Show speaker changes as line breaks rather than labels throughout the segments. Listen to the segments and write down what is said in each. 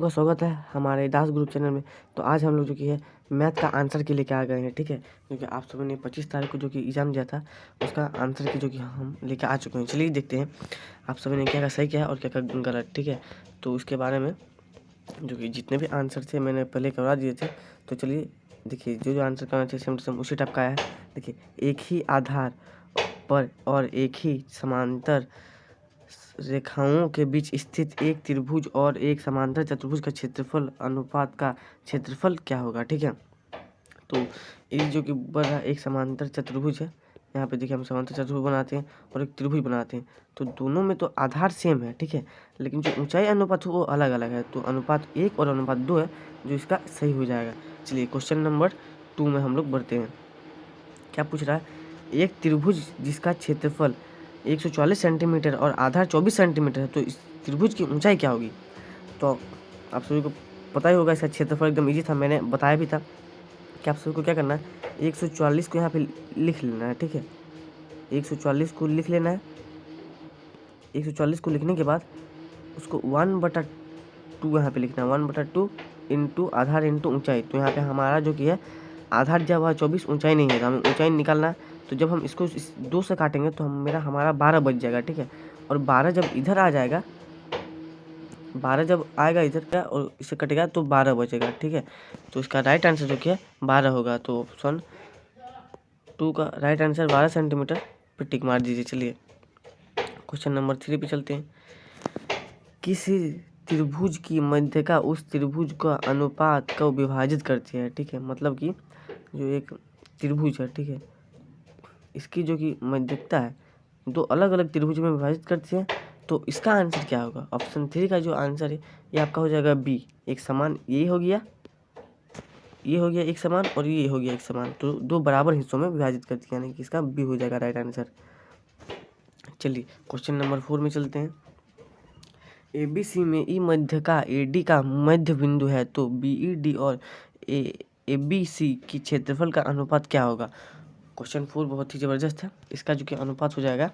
का स्वागत है हमारे दास ग्रुप चैनल में। तो आज हम लोग जो कि है मैथ का आंसर के लेके आ गए हैं, ठीक है। क्योंकि आप सभी ने 25 तारीख को जो कि एग्ज़ाम दिया था उसका आंसर की जो कि हम लेके आ चुके हैं। चलिए देखते हैं आप सभी ने क्या क्या सही किया और क्या क्या गलत, ठीक है। तो उसके बारे में जो कि जितने भी आंसर थे मैंने पहले करवा दिए थे। तो चलिए देखिए जो आंसर करना चाहिए सेम टू सेम उसी टाइप का आया है। देखिए, एक ही आधार पर और एक ही समांतर रेखाओं के बीच स्थित एक त्रिभुज और एक समांतर चतुर्भुज का क्षेत्रफल अनुपात का क्षेत्रफल क्या होगा, ठीक है। तो ये जो कि बड़ा एक समांतर चतुर्भुज है, यहाँ पे देखिए हम समांतर चतुर्भुज बनाते हैं और एक त्रिभुज बनाते हैं। तो दोनों में तो आधार सेम है, ठीक है, लेकिन जो ऊंचाई अनुपात है वो अलग अलग है। तो अनुपात 1 और अनुपात 2 है जो इसका सही हो जाएगा। चलिए क्वेश्चन नंबर 2 में हम लोग बढ़ते हैं। क्या पूछ रहा है, एक त्रिभुज जिसका क्षेत्रफल 140 सेंटीमीटर और आधार 24 सेंटीमीटर है, तो इस त्रिभुज की ऊंचाई क्या होगी। तो आप सभी को पता ही होगा, इसका क्षेत्रफल एकदम इजी था, मैंने बताया भी था कि आप सभी को क्या करना है, 140 को यहाँ पे लिख लेना है, ठीक है। 140 को लिख लेना है। 140 को लिखने के बाद उसको 1/2 यहाँ पे लिखना है। 1/2 इंटू आधार इंटू ऊंचाई। तो यहाँ पे हमारा जो कि है आधार दिया हुआ 24, ऊंचाई नहीं है, तो हमें ऊंचाई निकालना है। तो जब हम इसको इस 2 से काटेंगे तो हमारा 12 बच जाएगा, ठीक है। और 12 जब इधर आ जाएगा, 12 जब आएगा इधर का और इससे कटेगा तो 12 बचेगा, ठीक है। तो इसका राइट आंसर जो कि है 12 होगा। तो ऑप्शन 2 का राइट आंसर 12 सेंटीमीटर पे टिक मार दीजिए। चलिए क्वेश्चन नंबर 3 पे चलते हैं। किसी त्रिभुज की मध्यका उस त्रिभुज का अनुपात को विभाजित करती है, ठीक है। मतलब कि जो एक त्रिभुज है, ठीक है, इसकी जो कि मध्यकता है दो अलग अलग त्रिभुज में विभाजित करती है। तो इसका आंसर क्या होगा। ऑप्शन 3 का जो आंसर है ये आपका हो जाएगा बी, एक समान। ये हो गया एक समान और ये हो गया एक समान, तो दो बराबर हिस्सों में विभाजित करती है, यानी कि इसका बी हो जाएगा राइट आंसर। चलिए क्वेश्चन नंबर 4 में चलते हैं। ABC में ई मध्य का AD का मध्य बिंदु है, तो BED और ABC की क्षेत्रफल का अनुपात क्या होगा। क्वेश्चन 4 बहुत ही ज़बरदस्त है। इसका जो कि अनुपात हो जाएगा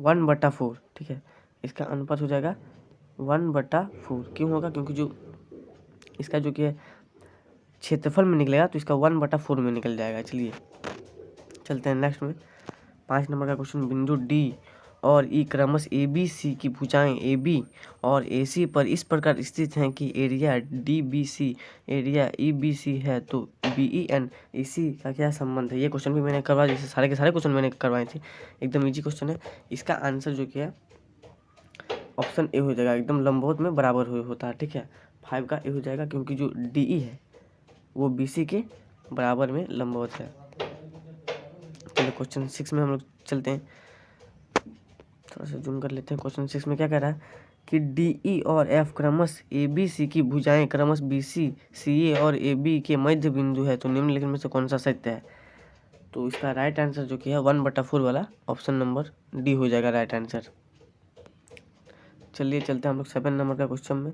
1/4, ठीक है। इसका अनुपात हो जाएगा 1/4। क्यों होगा, क्योंकि जो इसका जो कि है क्षेत्रफल में निकलेगा तो इसका 1/4 में निकल जाएगा। चलिए चलते हैं नेक्स्ट में। 5 नंबर का क्वेश्चन, बिंदु D और E क्रमश ABC की भुजाएं AB और AC पर इस प्रकार स्थित हैं कि एरिया DBC एरिया EBC है, तो BEN AC का क्या संबंध है। ये क्वेश्चन भी मैंने करवा, जैसे सारे के सारे क्वेश्चन मैंने करवाए थे, एकदम इजी क्वेश्चन है। इसका आंसर जो कि है ऑप्शन ए हो जाएगा, एकदम लंबवत में बराबर होता है, ठीक है। 5 का ए हो जाएगा, क्योंकि जो DE है वो BC के बराबर में लंबवत है। चलिए क्वेश्चन 6 में हम लोग चलते हैं, थोड़ा सा जूम कर लेते हैं। क्वेश्चन 6 में क्या कह रहा है कि DE और F क्रमश ABC की भुजाएं क्रमश BC CA और AB के मध्य बिंदु है, तो निम्नलिखित में से कौन सा सत्य है। तो इसका राइट आंसर जो कि है 1/4 वाला ऑप्शन नंबर डी हो जाएगा राइट आंसर। चलिए चलते हैं हम लोग 7 नंबर का क्वेश्चन में।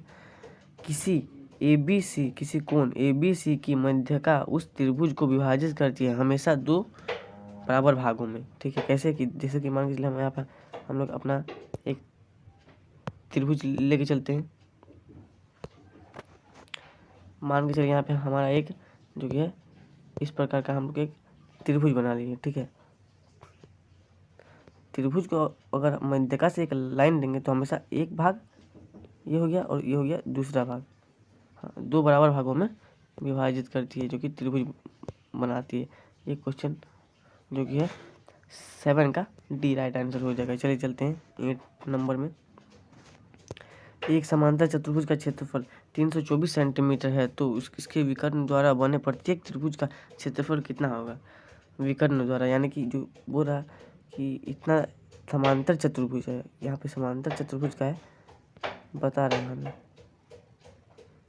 किसी कोण ABC की मध्यका उस त्रिभुज को विभाजित करती है हमेशा 2 बराबर भागों में, ठीक है। कैसे कि जैसे कि मान के चलिए हम यहाँ पर हम लोग अपना एक त्रिभुज लेके चलते हैं। मान के चलिए यहाँ पे हमारा एक जो कि है इस प्रकार का हम लोग एक त्रिभुज बना लिए, ठीक है। त्रिभुज को अगर मध्यका से एक लाइन देंगे तो हमेशा एक भाग ये हो गया और ये हो गया दूसरा भाग, हाँ, 2 बराबर भागों में विभाजित करती है, जो कि त्रिभुज बनाती है। ये क्वेश्चन जो कि है 7 का डी राइट आंसर हो जाएगा। चलिए चलते हैं 8 नंबर में। एक समांतर चतुर्भुज का क्षेत्रफल 324 सेंटीमीटर है, तो इसके विकर्ण द्वारा बने प्रत्येक त्रिभुज का क्षेत्रफल कितना होगा। विकर्ण द्वारा यानी कि जो बोल रहा कि इतना समांतर चतुर्भुज है, यहाँ पे समांतर चतुर्भुज का है बता रहे हैं हमें,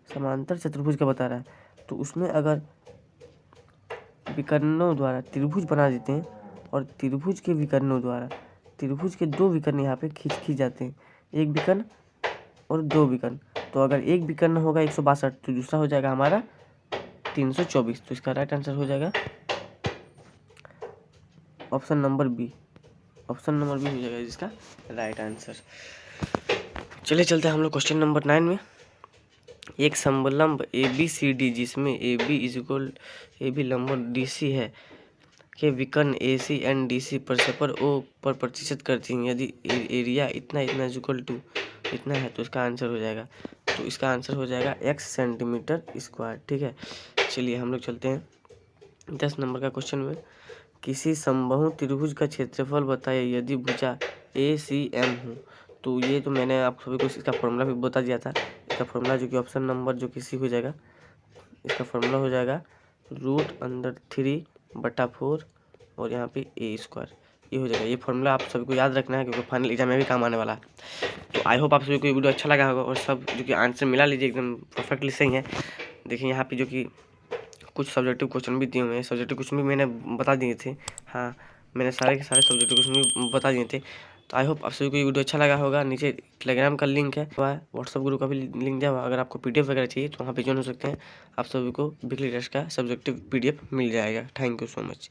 समांतर चतुर्भुज का बता रहा है। तो उसमें अगर विकर्णों द्वारा त्रिभुज बना देते हैं और त्रिभुज के विकर्णों द्वारा त्रिभुज के 2 विकर्ण यहाँ पे खींच जाते हैं, एक विकर्ण और 2 विकर्ण। तो अगर एक विकर्ण होगा 162, तो दूसरा हो जाएगा हमारा 324। तो इसका राइट आंसर हो जाएगा option number B. Option number B हो जाएगा जिसका राइट आंसर। चलिए चलते हैं हम लोग क्वेश्चन नंबर 9 में। एक समलंब ABCD जिसमें AB लंब DC है के विकर्ण AC एंड DC परस्पर O पर प्रतिशत करती हैं। यदि एरिया इतना इक्वल टू इतना है तो इसका आंसर हो जाएगा, तो इसका आंसर हो जाएगा x सेंटीमीटर स्क्वायर। ठीक है, चलिए हम लोग चलते हैं 10 नंबर का क्वेश्चन में। किसी समबाहु त्रिभुज का क्षेत्रफल बताइए यदि भुजा ACM हो। तो ये तो मैंने आप सभी को इसका फॉर्मूला भी बता दिया था। इसका फॉर्मूला जो कि ऑप्शन नंबर जो किसी हो जाएगा, इसका फॉर्मूला हो जाएगा √3/4 और यहाँ पे A², ये हो जाएगा। ये फॉर्मूला आप सभी को याद रखना है क्योंकि फाइनल एग्जाम में भी काम आने वाला है। तो आई होप आप सभी को ये वीडियो अच्छा लगा होगा और सब जो कि आंसर मिला लीजिए, एकदम परफेक्टली सही है। देखिए यहाँ पे जो कि कुछ सब्जेक्टिव क्वेश्चन भी दिए हुए हैं। सब्जेक्टिव क्वेश्चन भी मैंने बता दिए थे, हाँ मैंने सारे के सारे सब्जेक्टिव क्वेश्चन भी बता दिए थे। तो आई होप आप सभी को ये वीडियो अच्छा लगा होगा। नीचे टेलीग्राम का लिंक है, व्हाट्सअप ग्रुप का भी लिंक दिया हुआ। अगर आपको PDF वगैरह चाहिए तो वहाँ पे ज्वाइन हो सकते हैं। आप सभी को वीकली टेस्ट का सब्जेक्टिव PDF मिल जाएगा। Thank you so much.